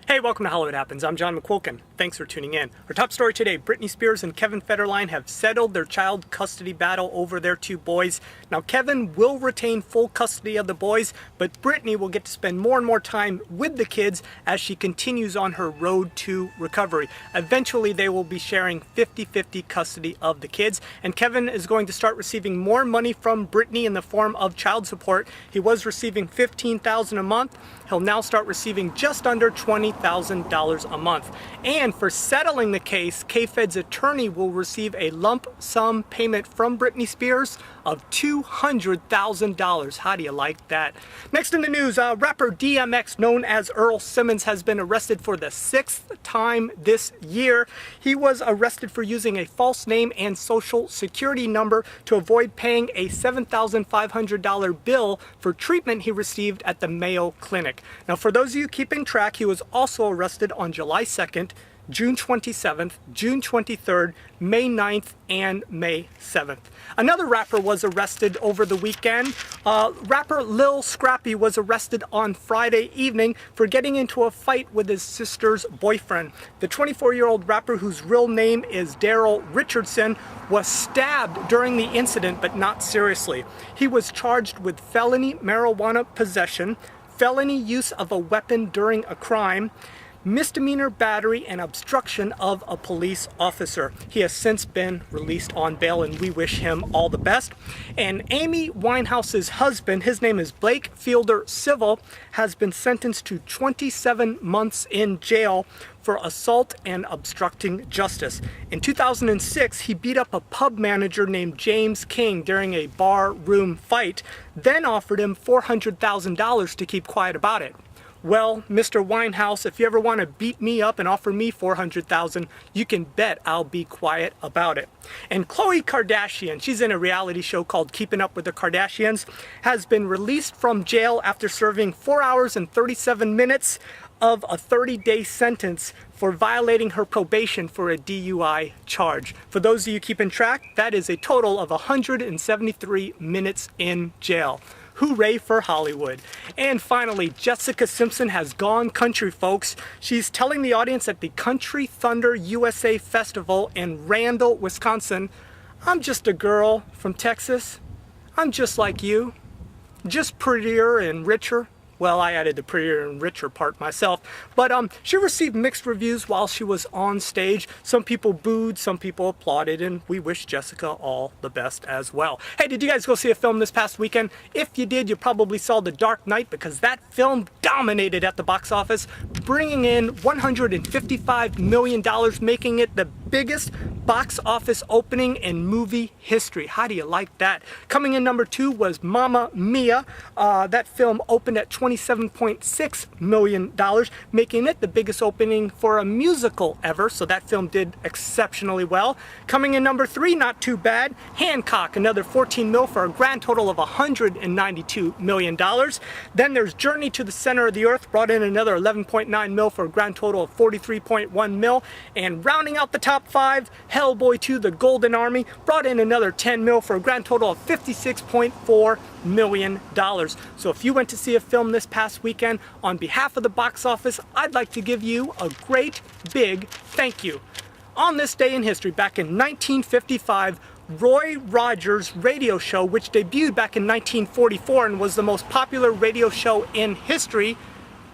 Hey, welcome to Hollywood Happens. I'm John McQuilkin. Thanks for tuning in. Our top story today, Britney Spears and Kevin Federline have settled their child custody battle over their two boys. Now, Kevin will retain full custody of the boys, but Britney will get to spend more and more time with the kids as she continues on her road to recovery. Eventually, they will be sharing 50-50 custody of the kids, and Kevin is going to start receiving more money from Britney in the form of child support. He was receiving $15,000 a month. He'll now start receiving just under $20,000 a month. And for settling the case, K-Fed's attorney will receive a lump sum payment from Britney Spears of $200,000. How do you like that? Next in the news, rapper DMX, known as Earl Simmons, has been arrested for the 6th time this year. He was arrested for using a false name and social security number to avoid paying a $7,500 bill for treatment he received at the Mayo Clinic. Now, for those of you keeping track, he was also arrested on July 2nd, June 27th, June 23rd, May 9th, and May 7th. Another rapper was arrested over the weekend. Rapper Lil Scrappy was arrested on Friday evening for getting into a fight with his sister's boyfriend. The 24-year-old rapper, whose real name is Daryl Richardson, was stabbed during the incident, but not seriously. He was charged with felony marijuana possession, felony use of a weapon during a crime, misdemeanor battery, and obstruction of a police officer. He has since been released on bail, and we wish him all the best. And Amy Winehouse's husband, his name is Blake Fielder Civil, has been sentenced to 27 months in jail for assault and obstructing justice. In 2006, he beat up a pub manager named James King during a bar room fight, then offered him $400,000 to keep quiet about it. Well, Mr. Winehouse, if you ever want to beat me up and offer me $400,000, you can bet I'll be quiet about it. And Khloe Kardashian, she's in a reality show called Keeping Up with the Kardashians, has been released from jail after serving 4 hours and 37 minutes of a 30-day sentence for violating her probation for a DUI charge. For those of you keeping track, that is a total of 173 minutes in jail. Hooray for Hollywood. And finally, Jessica Simpson has gone country, folks. She's telling the audience at the Country Thunder USA Festival in Randall, Wisconsin, "I'm just a girl from Texas. I'm just like you, just prettier and richer." Well, I added the prettier and richer part myself. But she received mixed reviews while she was on stage. Some people booed, some people applauded, and we wish Jessica all the best as well. Hey, did you guys go see a film this past weekend? If you did, you probably saw The Dark Knight, because that film dominated at the box office, bringing in $155 million, making it the biggest box office opening in movie history. How do you like that? Coming in number 2 was Mamma Mia. That film opened at $27.6 million, making it the biggest opening for a musical ever, so that film did exceptionally well. Coming in number 3, not too bad, Hancock, another 14 mil for a grand total of $192 million. Then there's Journey to the Center of the Earth, brought in another 11.9 mil for a grand total of 43.1 mil. And rounding out the top 5, Hellboy 2, The Golden Army, brought in another 10 mil for a grand total of $56.4 million. So if you went to see a film this past weekend, on behalf of the box office, I'd like to give you a great big thank you. On this day in history, back in 1955, Roy Rogers' radio show, which debuted back in 1944 and was the most popular radio show in history,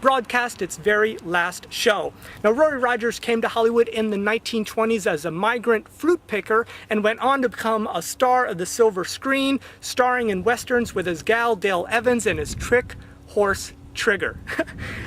broadcast its very last show. Now, Roy Rogers came to Hollywood in the 1920s as a migrant fruit picker and went on to become a star of the silver screen, starring in westerns with his gal Dale Evans and his trick horse Trigger.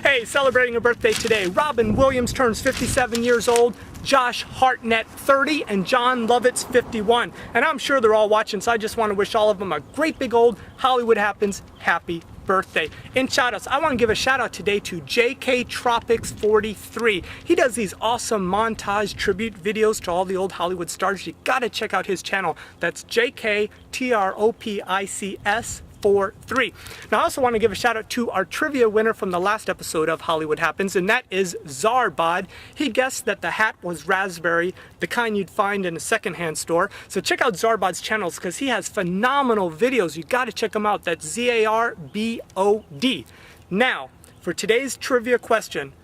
Hey, celebrating a birthday today, Robin Williams turns 57 years old, Josh Hartnett 30, and Jon Lovitz 51. And I'm sure they're all watching, so I just want to wish all of them a great big old Hollywood Happens happy birthday. In shout-outs, I want to give a shout-out today to JK Tropics 43. He does these awesome montage tribute videos to all the old Hollywood stars. You gotta check out his channel. That's JK Tropics 43. Now, I also want to give a shout out to our trivia winner from the last episode of Hollywood Happens, and that is Zarbod. He guessed that the hat was raspberry, the kind you'd find in a secondhand store. So check out Zarbod's channels because he has phenomenal videos. You got to check them out. That's Zarbod. Now, for today's trivia question,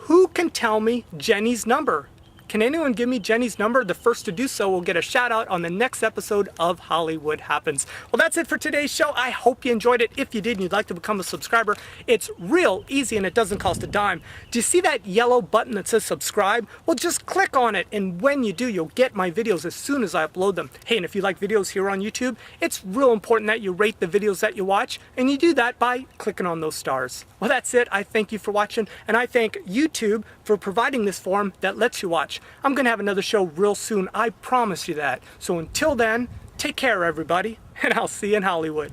who can tell me Jenny's number? Can anyone give me Jenny's number? The first to do so will get a shout out on the next episode of Hollywood Happens. Well, that's it for today's show. I hope you enjoyed it. If you did and you'd like to become a subscriber, it's real easy and it doesn't cost a dime. Do you see that yellow button that says subscribe? Well, just click on it, and when you do, you'll get my videos as soon as I upload them. Hey, and if you like videos here on YouTube, it's real important that you rate the videos that you watch, and you do that by clicking on those stars. Well, that's it. I thank you for watching, and I thank YouTube for providing this forum that lets you watch. I'm going to have another show real soon. I promise you that. So until then, take care, everybody, and I'll see you in Hollywood.